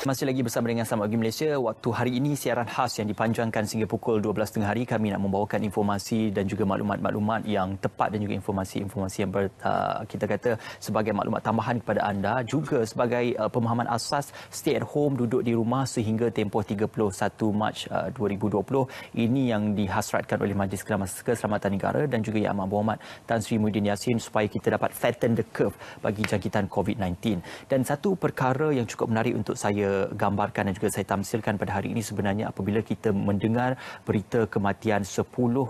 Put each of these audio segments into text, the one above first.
Masih lagi bersama dengan Selamat Pagi Malaysia. Waktu hari ini siaran khas yang dipanjangkan sehingga pukul 12.30 hari. Kami nak membawakan informasi dan juga maklumat-maklumat yang tepat dan juga informasi-informasi yang kita kata sebagai maklumat tambahan kepada anda. Juga sebagai pemahaman asas stay at home, duduk di rumah sehingga tempoh 31 Mac 2020. Ini yang dihasratkan oleh Majlis Keselamatan Negara dan juga Yang Amat Berhormat Tan Sri Muhyiddin Yassin supaya kita dapat flatten the curve bagi jangkitan COVID-19. Dan satu perkara yang cukup menarik untuk saya gambarkan dan juga saya tamsilkan pada hari ini sebenarnya apabila kita mendengar berita kematian 10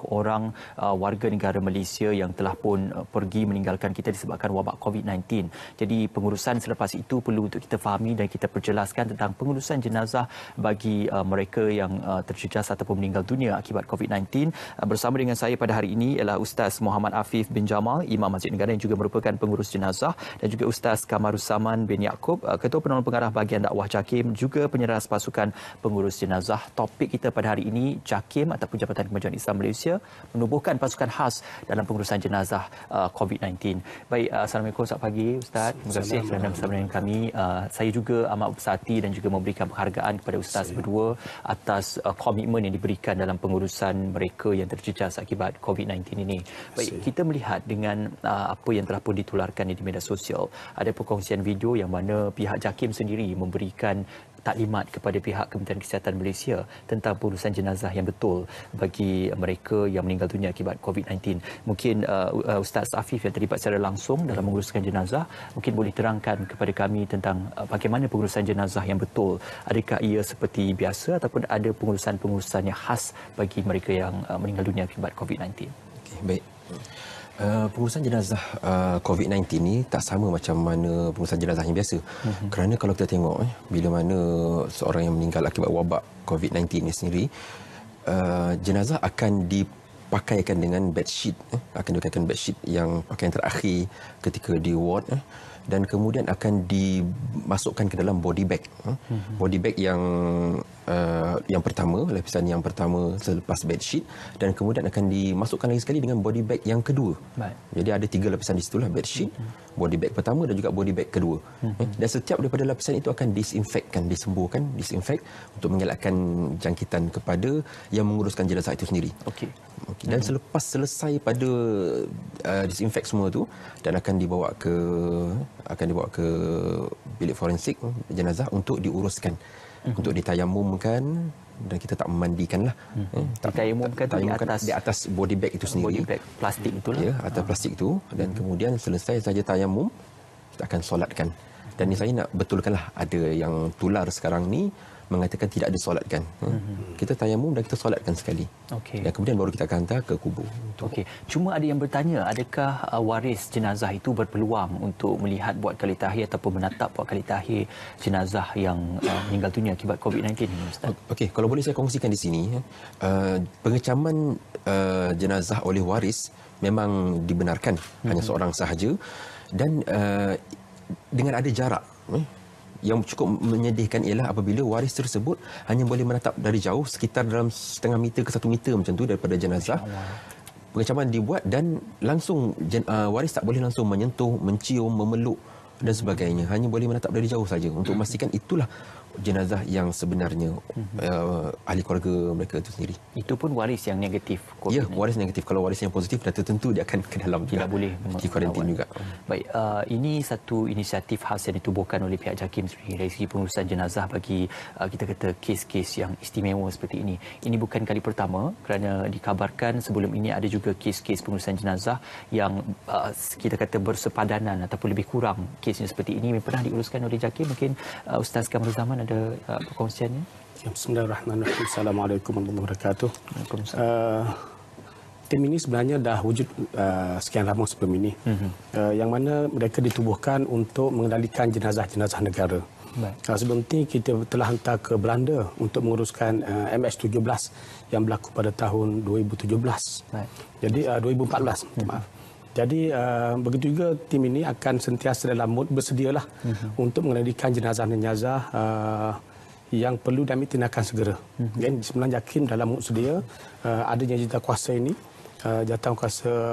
orang warga negara Malaysia yang telah pun pergi meninggalkan kita disebabkan wabak COVID-19. Jadi pengurusan selepas itu perlu untuk kita fahami dan kita perjelaskan tentang pengurusan jenazah bagi mereka yang terjejas ataupun meninggal dunia akibat COVID-19. Bersama dengan saya pada hari ini ialah Ustaz Muhammad Afif bin Jamal, Imam Masjid Negara yang juga merupakan pengurus jenazah, dan juga Ustaz Kamaruszaman bin Yaakob, Ketua Penolong Pengarah Bahagian Dakwah JAKIM, juga penyeras pasukan pengurus jenazah. Topik kita pada hari ini, JAKIM ataupun Jabatan Kemajuan Islam Malaysia menubuhkan pasukan khas dalam pengurusan jenazah COVID-19. Baik, Assalamualaikum, selamat pagi Ustaz. Terima kasih kerana bersama dengan kami. Saya juga amat bersahati dan juga memberikan penghargaan kepada Ustaz berdua atas komitmen yang diberikan dalam pengurusan mereka yang terjejas akibat COVID-19 ini. Baik, kita melihat dengan apa yang telah pun ditularkan di media sosial, ada perkongsian video yang mana pihak JAKIM sendiri memberikan taklimat kepada pihak Kementerian Kesihatan Malaysia tentang pengurusan jenazah yang betul bagi mereka yang meninggal dunia akibat COVID-19. Mungkin Ustaz Afif yang terlibat secara langsung dalam menguruskan jenazah, mungkin boleh terangkan kepada kami tentang bagaimana pengurusan jenazah yang betul. Adakah ia seperti biasa ataupun ada pengurusan-pengurusan yang khas bagi mereka yang meninggal dunia akibat COVID-19? Okey, baik. Pengurusan jenazah COVID-19 ni tak sama macam mana pengurusan jenazah yang biasa. Kerana kalau kita tengok bila mana seorang yang meninggal akibat wabak COVID-19 ni sendiri, jenazah akan dipakaikan dengan bedsheet, akan dipakaikan bedsheet yang pakaian terakhir ketika di ward, dan kemudian akan dimasukkan ke dalam body bag. Body bag yang pertama, lapisan yang pertama selepas bedsheet, dan kemudian akan dimasukkan lagi sekali dengan body bag yang kedua. Baik. Jadi ada 3 lapisan di situlah, bedsheet, body bag pertama dan juga body bag kedua. Dan setiap daripada lapisan itu akan disinfekkan, disinfect untuk mengelakkan jangkitan kepada yang menguruskan jenazah itu sendiri. Okey. Dan selepas selesai pada disinfect semua tu, dan akan dibawa ke bilik forensik jenazah untuk diuruskan, untuk ditayamumkan, dan kita tak memandikan lah. Ditayamumkan di atas body bag itu sendiri. Body bag plastik itulah. Ya, atas plastik itu, dan kemudian selesai saja tayamum, kita akan solatkan. Dan ni saya nak betulkanlah, ada yang tular sekarang ni mengatakan tidak disolatkan. Kita tayamum dan kita solatkan sekali. Dan kemudian baru kita akan hantar ke kubur. Okey. Cuma ada yang bertanya, adakah waris jenazah itu berpeluang untuk melihat buat kali terakhir ataupun menatap buat kali terakhir jenazah yang meninggal dunia akibat COVID-19 ini, Ustaz? Okey, kalau boleh saya kongsikan di sini, pengecaman jenazah oleh waris memang dibenarkan, hanya seorang sahaja, dan dengan ada jarak. Yang cukup menyedihkan ialah apabila waris tersebut hanya boleh menatap dari jauh, sekitar dalam setengah meter ke 1 meter macam tu daripada jenazah. Pengecaman dibuat dan langsung waris tak boleh langsung menyentuh, mencium, memeluk dan sebagainya. Hanya boleh menatap dari jauh saja untuk memastikan itulah jenazah yang sebenarnya ahli keluarga mereka itu sendiri. Itu pun waris yang negatif COVID-19. Ya, waris negatif. Kalau waris yang positif, dah tentu dia akan ke dalam tidak boleh di kuarantin juga. Baik, ini satu inisiatif khas yang ditubuhkan oleh pihak JAKIM sendiri dari segi pengurusan jenazah bagi kita kata kes-kes yang istimewa seperti ini. Ini bukan kali pertama, kerana dikabarkan sebelum ini ada juga kes-kes pengurusan jenazah yang kita kata bersepadanan ataupun lebih kurang kesnya seperti ini pernah diuruskan oleh JAKIM. Mungkin Ustaz Kamaruszaman ada perkongsiannya? Bismillahirrahmanirrahim. Assalamualaikum warahmatullahi wabarakatuh. Tim ini sebenarnya dah wujud sekian lama sebelum ini. Yang mana mereka ditubuhkan untuk mengendalikan jenazah-jenazah negara. Sebelum ini kita telah hantar ke Belanda untuk menguruskan MH17 yang berlaku pada tahun 2017. Jadi 2014, maaf. Jadi begitu juga tim ini akan sentiasa dalam mood bersedialah untuk mengendalikan jenazah-jenazah yang perlu diambil tindakan segera. Sebenarnya JAKIM dalam mood sedia adanya jawatan ini, jawatan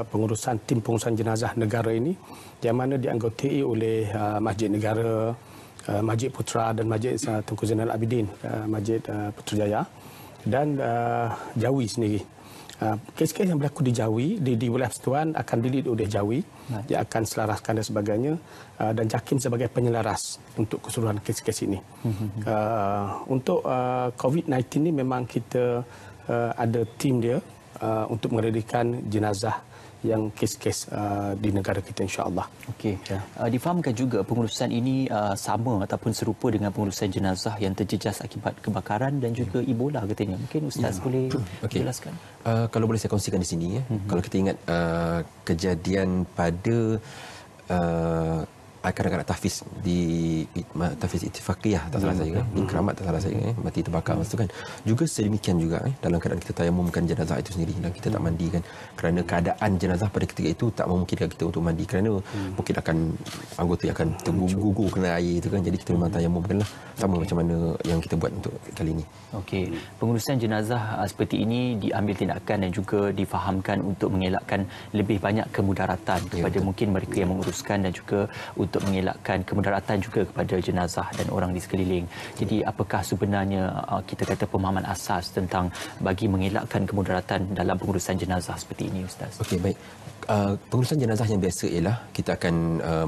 pengurusan tim pengurusan jenazah negara ini, yang mana dianggotai oleh Masjid Negara, Masjid Putra dan Masjid Tunku Zainal Abidin, Masjid Putrajaya dan Jawi sendiri. Kes-kes yang berlaku di Jawi, di wilayah persekutuan akan dilihat oleh Jawi. Dia akan selaraskan dan sebagainya, dan JAKIM sebagai penyelaras untuk keseluruhan kes-kes ini. Untuk COVID-19 ini memang kita ada tim dia untuk mengeredikkan jenazah yang kes-kes di negara kita, insya-Allah. Okey. Ya. Difahamkan juga pengurusan ini sama ataupun serupa dengan pengurusan jenazah yang terjejas akibat kebakaran dan juga Ebola katanya. Mungkin Ustaz boleh jelaskan. Kalau boleh saya kongsikan di sini ya. Kalau kita ingat kejadian pada kanak-kanak tahfiz di tahfiz Ittifaqiyah tak salah saya, di Keramat tak salah saya, mati terbakar masa tu kan. Juga sedemikian juga dalam keadaan kita tayamumkan jenazah itu sendiri dan kita tak mandi kan, kerana keadaan jenazah pada ketika itu tak memungkinkan kita untuk mandi kerana mungkin akan anggota yang akan tergugur kena air itu kan. Jadi kita memang tayamumkanlah sama macam mana yang kita buat untuk kali ini. Okey, pengurusan jenazah seperti ini diambil tindakan dan juga difahamkan untuk mengelakkan lebih banyak kemudaratan kepada mungkin mereka yang menguruskan dan juga untuk mengelakkan kemudaratan juga kepada jenazah dan orang di sekeliling. Jadi apakah sebenarnya kita kata pemahaman asas tentang bagi mengelakkan kemudaratan dalam pengurusan jenazah seperti ini, Ustaz? Okey, baik. Pengurusan jenazah yang biasa ialah kita akan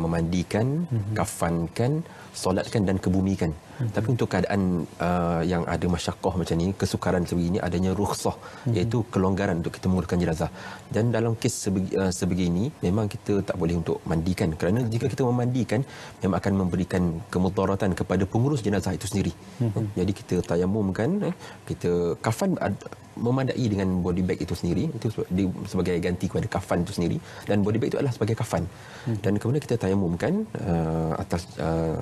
memandikan, kafankan, solatkan dan kebumikan. Tapi untuk keadaan yang ada masyaqqah macam ni, kesukaran sebegini, adanya rukhsah, iaitu kelonggaran untuk kita menguruskan jenazah. Dan dalam kes sebegini memang kita tak boleh untuk mandikan, kerana jika kita memandikan memang akan memberikan kemudaratan kepada pengurus jenazah itu sendiri. Jadi kita tayamumkan, kita kafan memandai dengan body bag itu sendiri, itu sebagai ganti kepada kafan itu sendiri, dan body bag itu adalah sebagai kafan. Dan kemudian kita tayamumkan atas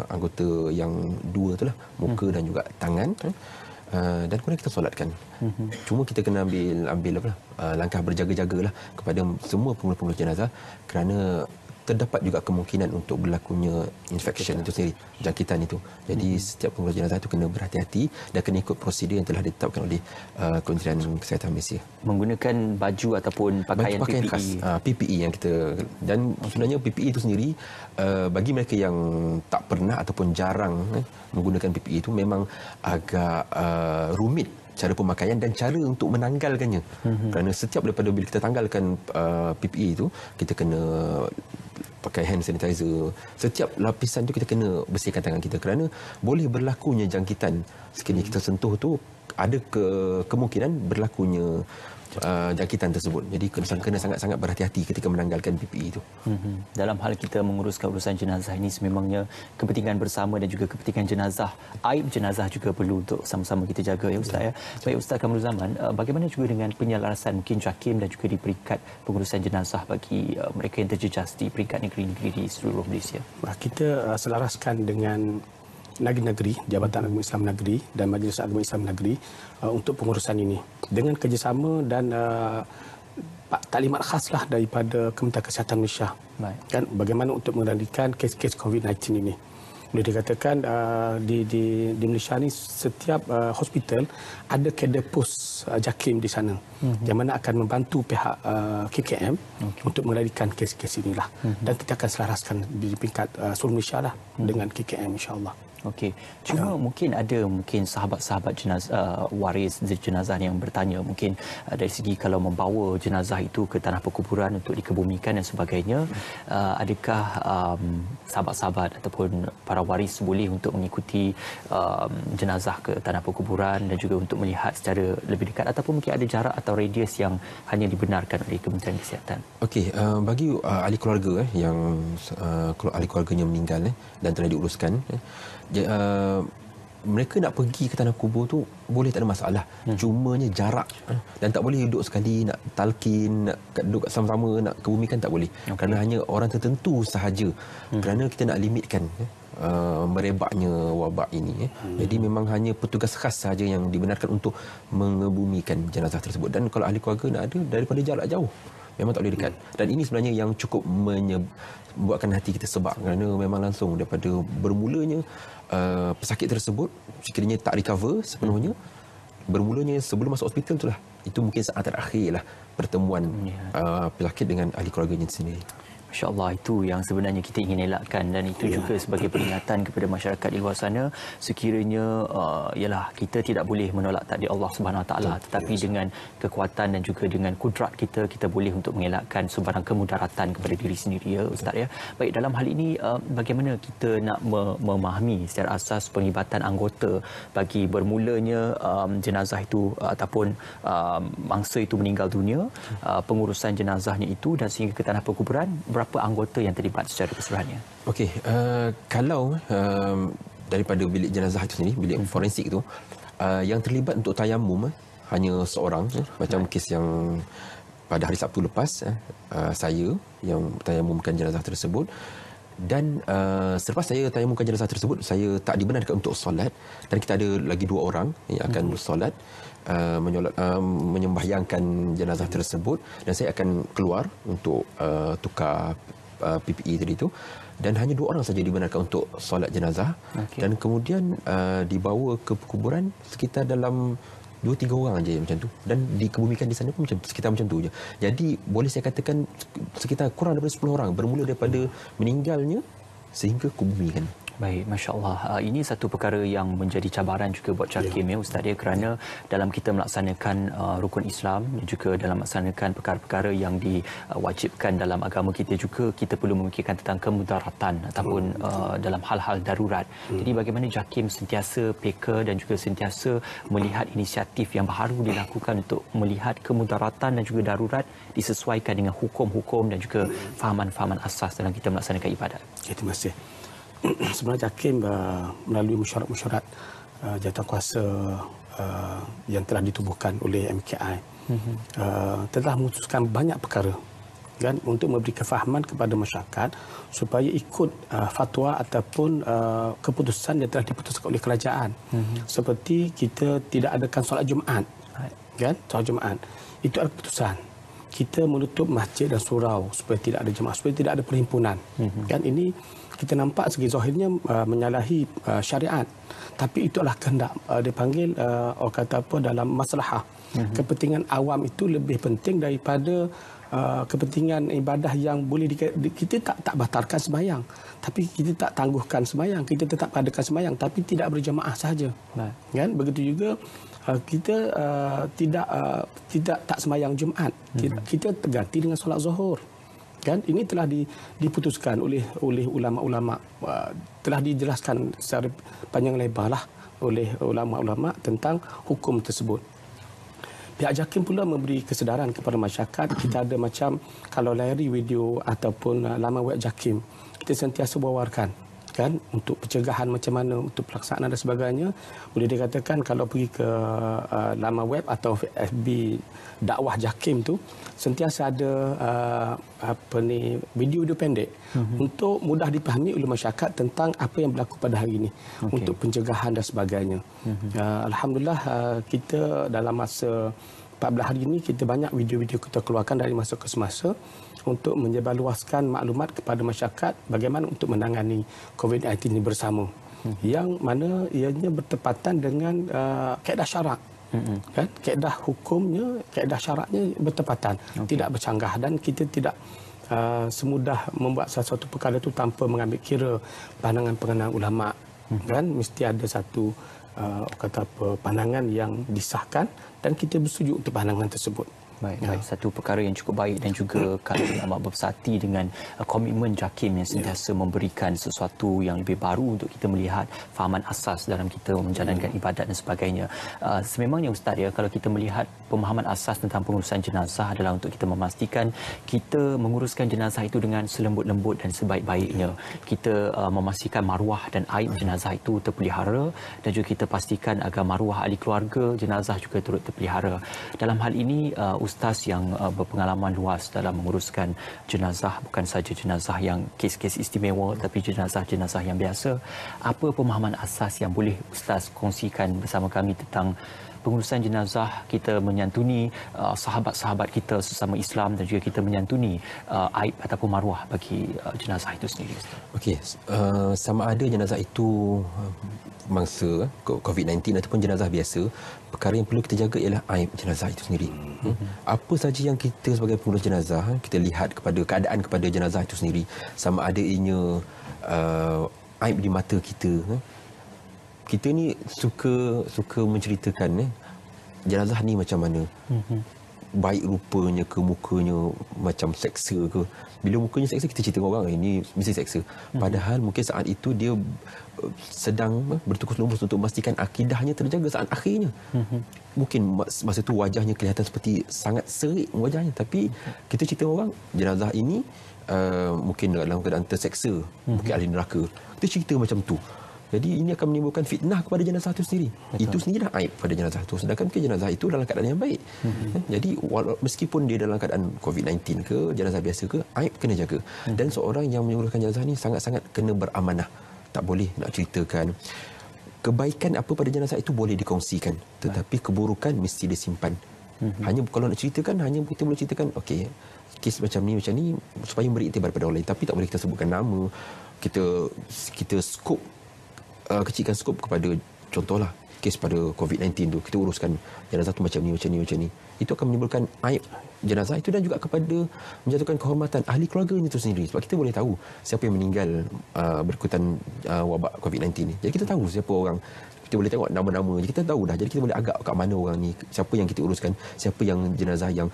anggota yang dua itulah, muka dan juga tangan, dan kemudian kita solatkan. Cuma kita kena ambil langkah berjaga-jagalah kepada semua pengurus jenazah, kerana terdapat juga kemungkinan untuk berlakunya infection itu sendiri, jangkitan itu. Jadi setiap pengurus jenazah itu kena berhati-hati dan kena ikut prosedur yang telah ditetapkan oleh Kementerian Kesihatan Malaysia. Menggunakan baju ataupun pakaian PPE. Khas, PPE yang kita, dan sebenarnya PPE itu sendiri bagi mereka yang tak pernah ataupun jarang menggunakan PPE itu memang agak rumit cara pemakaian dan cara untuk menanggalkannya. Kerana setiap daripada bila kita tanggalkan PPE itu, kita kena pakai hand sanitizer. Setiap lapisan tu kita kena bersihkan tangan kita, kerana boleh berlakunya jangkitan sekiranya kita sentuh tu, ada kemungkinan berlakunya jangkitan tersebut. Jadi kena sangat-sangat berhati-hati ketika menanggalkan PPE itu. Dalam hal kita menguruskan urusan jenazah ini, sememangnya kepentingan bersama dan juga kepentingan jenazah, aib jenazah juga perlu untuk sama-sama kita jaga, ya Ustaz ya. Baik Ustaz Kamruzaman, bagaimana juga dengan penyelarasan mungkin JAKIM dan juga di peringkat pengurusan jenazah bagi mereka yang terjejas di peringkat negeri-negeri di seluruh Malaysia? Kita selaraskan dengan negeri-negeri, Jabatan Agama Islam Negeri dan Majlis Agama Islam Negeri untuk pengurusan ini dengan kerjasama dan taklimat khaslah daripada Kementerian Kesihatan Malaysia. Kan bagaimana untuk mengendalikan kes-kes COVID-19 ini. Boleh dikatakan di Malaysia ni setiap hospital ada kader pos JAKIM di sana, yang mana akan membantu pihak KKM untuk mengendalikan kes-kes inilah. Dan kita akan selaraskan di peringkat seluruh Malaysia lah dengan KKM, insya-Allah. Okey. Cuma mungkin ada sahabat-sahabat jenazah, waris jenazah yang bertanya mungkin dari segi kalau membawa jenazah itu ke tanah perkuburan untuk dikebumikan dan sebagainya, adakah sahabat-sahabat ataupun para waris boleh untuk mengikuti jenazah ke tanah perkuburan dan juga untuk melihat secara lebih dekat, ataupun mungkin ada jarak atau radius yang hanya dibenarkan oleh Kementerian Kesihatan? Okey, bagi ahli keluarga yang ahli keluarganya meninggal dan telah diuruskan, mereka nak pergi ke tanah kubur tu boleh, tak ada masalah. Cumanya jarak, dan tak boleh duduk sekali nak talqin, nak duduk sama-sama nak kebumikan, tak boleh. Kerana hanya orang tertentu sahaja, kerana kita nak limitkan merebaknya wabak ini. Jadi memang hanya petugas khas sahaja yang dibenarkan untuk mengebumikan jenazah tersebut. Dan kalau ahli keluarga nak ada daripada jarak jauh, memang tak boleh dekat. Dan ini sebenarnya yang cukup membuatkan hati kita sebab, kerana memang langsung daripada bermulanya pesakit tersebut, sekiranya tak recover sepenuhnya, bermulanya sebelum masuk hospital itulah, itu mungkin saat terakhir lah pertemuan pesakit dengan ahli keluarganya sendiri. Masya Allah, itu yang sebenarnya kita ingin elakkan, dan itu juga sebagai peringatan kepada masyarakat di luar sana, sekiranya ialah kita tidak boleh menolak takdir Allah Subhanahu Wa Taala, tetapi dengan kekuatan dan juga dengan kudrat kita, kita boleh untuk mengelakkan sebarang kemudaratan kepada diri sendiri, ya Ustaz, ya. Baik, dalam hal ini bagaimana kita nak memahami secara asas penglibatan anggota bagi bermulanya jenazah itu ataupun mangsa itu meninggal dunia, pengurusan jenazahnya itu dan sehingga ke tanah perkuburan, berapa anggota yang terlibat secara keseluruhannya? Okey, kalau daripada bilik jenazah itu sendiri, bilik forensik itu, yang terlibat untuk tayamum hanya seorang, macam kes yang pada hari Sabtu lepas, saya yang tayamumkan jenazah tersebut. Dan selepas saya tayamumkan jenazah tersebut, saya tak dibenarkan untuk solat, dan kita ada lagi 2 orang yang akan bersolat, menyembahyangkan jenazah tersebut, dan saya akan keluar untuk tukar PPE tadi itu, dan hanya 2 orang saja dibenarkan untuk solat jenazah. Dan kemudian dibawa ke perkuburan sekitar dalam 2-3 orang aja macam tu, dan dikebumikan di sana pun sekitar macam tu je. Jadi boleh saya katakan sekitar kurang daripada 10 orang, bermula daripada meninggalnya sehingga kebumikan. Baik, Masya Allah. Ini satu perkara yang menjadi cabaran juga buat JAKIM, ya Ustaz, ya, kerana dalam kita melaksanakan rukun Islam dan juga dalam melaksanakan perkara-perkara yang diwajibkan dalam agama kita juga, kita perlu memikirkan tentang kemudaratan ataupun dalam hal-hal darurat. Jadi bagaimana JAKIM sentiasa peka dan juga sentiasa melihat inisiatif yang baru dilakukan untuk melihat kemudaratan dan juga darurat disesuaikan dengan hukum-hukum dan juga fahaman-fahaman asas dalam kita melaksanakan ibadat. Terima kasih. Sebenarnya JAKIM melalui mesyuarat-mesyuarat jawatankuasa yang telah ditubuhkan oleh MKI telah memutuskan banyak perkara kan, untuk memberi kefahaman kepada masyarakat supaya ikut fatwa ataupun keputusan yang telah diputuskan oleh kerajaan. Seperti kita tidak adakan solat Jumaat, kan? Solat Jumaat itu adalah keputusan. Kita menutup masjid dan surau supaya tidak ada jemaah, supaya tidak ada perhimpunan. Kan, ini kita nampak segi zahirnya menyalahi syariat, tapi itu adalah kehendak, dipanggil orang kata apa, dalam maslahah. Kepentingan awam itu lebih penting daripada kepentingan ibadah yang boleh kita tak batalkan sembahyang, tapi kita tak tangguhkan sembahyang, kita tetap adakan sembahyang tapi tidak berjemaah sahaja. Kan, begitu juga kita tidak tak sembahyang Jumaat, kita terganti dengan solat Zuhur. Kan, ini telah diputuskan oleh ulama-ulama, telah dijelaskan secara panjang lebarlah oleh ulama-ulama tentang hukum tersebut. Pihak JAKIM pula memberi kesedaran kepada masyarakat. Kita ada macam, kalau layari video ataupun laman web JAKIM, kita sentiasa bawarkan kan untuk pencegahan macam mana untuk pelaksanaan dan sebagainya. Boleh dikatakan kalau pergi ke laman web atau FB dakwah JAKIM tu, sentiasa ada video-video pendek untuk mudah dipahami oleh masyarakat tentang apa yang berlaku pada hari ini, untuk pencegahan dan sebagainya. Alhamdulillah, kita dalam masa 14 hari ini kita banyak video-video kita keluarkan dari masa ke semasa untuk menyebarluaskan maklumat kepada masyarakat bagaimana untuk menangani COVID-19 ini bersama. Yang mana ianya bertepatan dengan kaedah syarak. Kan, kaedah hukumnya, kaedah syaraknya bertepatan, tidak bercanggah, dan kita tidak semudah membuat sesuatu perkara itu tanpa mengambil kira pandangan-pandangan ulama. Kan, mesti ada satu kata apa, pandangan yang disahkan dan kita bersetuju untuk pandangan tersebut. Baik, satu perkara yang cukup baik, dan juga kami amat bersati dengan komitmen JAKIM yang sentiasa memberikan sesuatu yang lebih baru untuk kita melihat fahaman asas dalam kita menjalankan ibadat dan sebagainya. Sememangnya Ustaz, ya, kalau kita melihat pemahaman asas tentang pengurusan jenazah adalah untuk kita memastikan kita menguruskan jenazah itu dengan selembut-lembut dan sebaik-baiknya. Kita memastikan maruah dan aib jenazah itu terpelihara, dan juga kita pastikan agar maruah ahli keluarga jenazah juga turut terpelihara. Dalam hal ini Ustaz yang berpengalaman luas dalam menguruskan jenazah, bukan saja jenazah yang kes-kes istimewa, tapi jenazah-jenazah yang biasa, apa pemahaman asas yang boleh Ustaz kongsikan bersama kami tentang pengurusan jenazah, kita menyantuni sahabat-sahabat kita sesama Islam, dan juga kita menyantuni aib ataupun maruah bagi jenazah itu sendiri? Okey, sama ada jenazah itu mangsa COVID-19 ataupun jenazah biasa, perkara yang perlu kita jaga ialah aib jenazah itu sendiri. Apa saja yang kita sebagai pengurus jenazah kita lihat kepada keadaan kepada jenazah itu sendiri, sama ada ianya aib di mata kita. Kita ni suka menceritakan jenazah ni macam mana. Baik rupanya ke mukanya macam seksa ke. Bila mukanya seksa kita cerita dengan orang ini mesti seksa. Padahal mungkin saat itu dia sedang bertukus lumus untuk memastikan akidahnya terjaga saat akhirnya. Mungkin masa tu wajahnya kelihatan seperti sangat serik wajahnya, tapi kita cerita dengan orang jenazah ini mungkin dalam keadaan terseksa, mungkin ahli neraka. Kita cerita macam tu. Jadi ini akan menimbulkan fitnah kepada jenazah itu sendiri. Betul. Itu sendiri dah aib pada jenazah itu. Sedangkan mungkin jenazah itu dalam keadaan yang baik. Jadi meskipun dia dalam keadaan COVID-19 ke, jenazah biasa ke, aib kena jaga. Dan seorang yang menguruskan jenazah ni sangat-sangat kena beramanah. Tak boleh nak ceritakan. Kebaikan apa pada jenazah itu boleh dikongsikan. Tetapi keburukan mesti disimpan. Hanya kalau nak ceritakan, hanya kita boleh ceritakan, okey, kes macam ni supaya memberi iktibar pada orang lain. Tapi tak boleh kita sebutkan nama. Kita skop kecilkan skop kepada, contohlah kes pada COVID-19 tu, kita uruskan jenazah tu macam ni. Itu akan menimbulkan aib jenazah itu dan juga kepada menjatuhkan kehormatan ahli keluarganya itu sendiri. Sebab kita boleh tahu siapa yang meninggal berikutan wabak COVID-19 ni. Jadi kita tahu siapa orang, kita boleh tengok nama-nama, kita tahu dah. Jadi kita boleh agak kat mana orang ni, siapa yang kita uruskan, siapa yang jenazah yang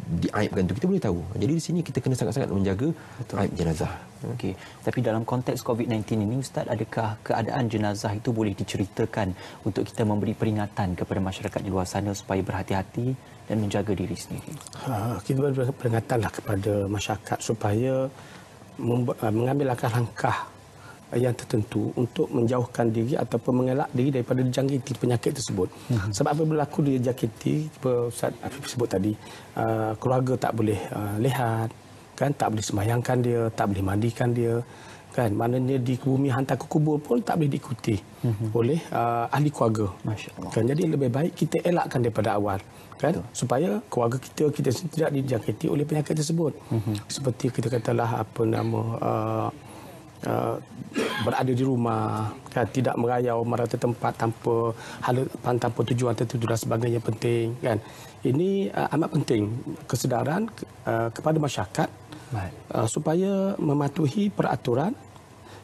diaibkan tu, kita boleh tahu. Jadi di sini kita kena sangat-sangat menjaga aib jenazah. Okey. Tapi dalam konteks COVID-19 ini, Ustaz, adakah keadaan jenazah itu boleh diceritakan untuk kita memberi peringatan kepada masyarakat di luar sana supaya berhati-hati dan menjaga diri sendiri? Kita beri peringatanlah kepada masyarakat supaya mengambil langkah-langkah yang tertentu untuk menjauhkan diri ataupun mengelak diri daripada dijangkiti penyakit tersebut. Sebab apabila berlaku dijangkiti, Ustaz Afif sebut tadi, keluarga tak boleh lihat, kan, tak boleh sembahyangkan dia, tak boleh mandikan dia, kan, maknanya di bumi hantar ke kubur pun tak boleh diikuti oleh ahli keluarga. Kan, jadi lebih baik kita elakkan daripada awal, kan, supaya keluarga kita tidak dijangkiti oleh penyakit tersebut. Seperti kita katalah berada di rumah, kan, tidak merayau merata tempat tanpa tujuan tertentu dan sebagainya penting, kan. Ini amat penting kesedaran kepada masyarakat supaya mematuhi peraturan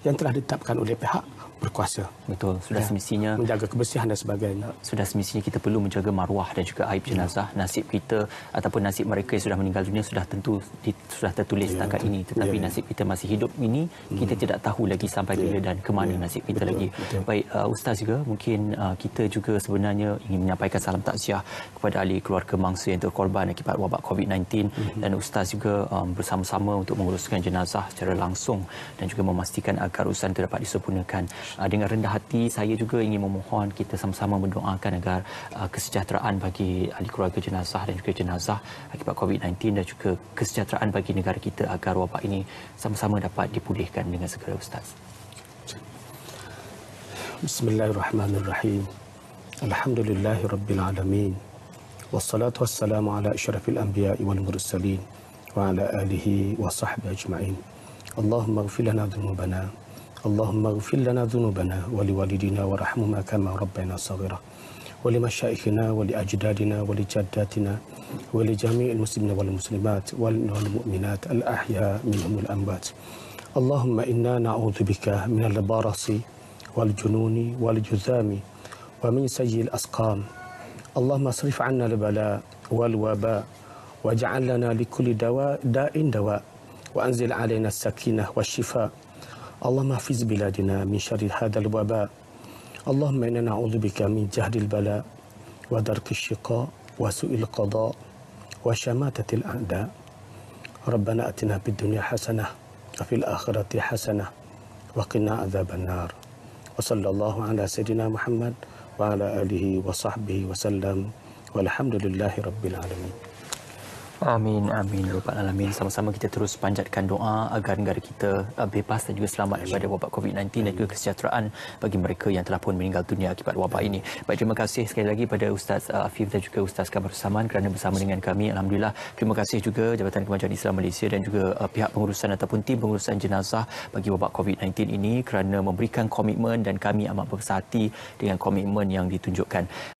yang telah ditetapkan oleh pihak berkuasa. Betul, sudah semestinya menjaga kebersihan dan sebagainya. Sudah semestinya kita perlu menjaga maruah dan juga aib jenazah. Nasib kita ataupun nasib mereka yang sudah meninggal dunia sudah tertulis setakat ini, tetapi nasib kita masih hidup ini kita tidak tahu lagi sampai bila dan ke mana nasib kita lagi. Baik, Ustaz juga mungkin kita juga sebenarnya ingin menyampaikan salam takziah kepada ahli keluarga mangsa yang terkorban akibat wabak COVID-19 dan Ustaz juga bersama-sama untuk menguruskan jenazah secara langsung dan juga memastikan agar urusan itu dapat disempurnakan. Dengan rendah hati saya juga ingin memohon kita sama-sama mendoakan agar kesejahteraan bagi ahli keluarga jenazah dan juga jenazah akibat COVID-19 dan juga kesejahteraan bagi negara kita agar wabak ini sama-sama dapat dipulihkan dengan segera, Ustaz. Bismillahirrahmanirrahim. Alhamdulillahirabbil alamin. Wassalatu wassalamu ala asyrafil anbiya'i wal mursalin wa ala alihi wa sahbihi ajma'in. Allahumma ighfir lana dhunubana. اللهم اغفر لنا ذنوبنا ولوالدينا وارحمهما كما ربينا صغيرا ولمشايخنا ولأجدادنا ولجداتنا ولجميع المسلمين والمسلمات والمؤمنات الأحياء منهم الأموات. اللهم إنا نعوذ بك من البرص والجنون والجذام ومن سيء الأسقام. اللهم اصرف عنا البلاء والوباء واجعل لنا لكل داء دواء وأنزل علينا السكينة والشفاء. اللهم احفظ بلادنا من شر هذا الوباء. اللهم إنا نعوذ بك من جهد البلاء ودرك الشقاء وسوء القضاء وشماتة الأعداء. ربنا أتنا في الدنيا حسنة وفي الآخرة حسنة وقنا عذاب النار. وصلى الله على سيدنا محمد وعلى آله وصحبه وسلم والحمد لله رب العالمين. Amin, amin, Rabbal Alamin. Sama-sama kita terus panjatkan doa agar negara kita bebas dan juga selamat daripada wabak COVID-19 dan juga kesejahteraan bagi mereka yang telah pun meninggal dunia akibat wabak ini. Baik, terima kasih sekali lagi pada Ustaz Afif dan juga Ustaz Kamaruszaman kerana bersama dengan kami. Alhamdulillah. Terima kasih juga Jabatan Kemajuan Islam Malaysia dan juga pihak pengurusan ataupun tim pengurusan jenazah bagi wabak COVID-19 ini kerana memberikan komitmen, dan kami amat bersahati dengan komitmen yang ditunjukkan.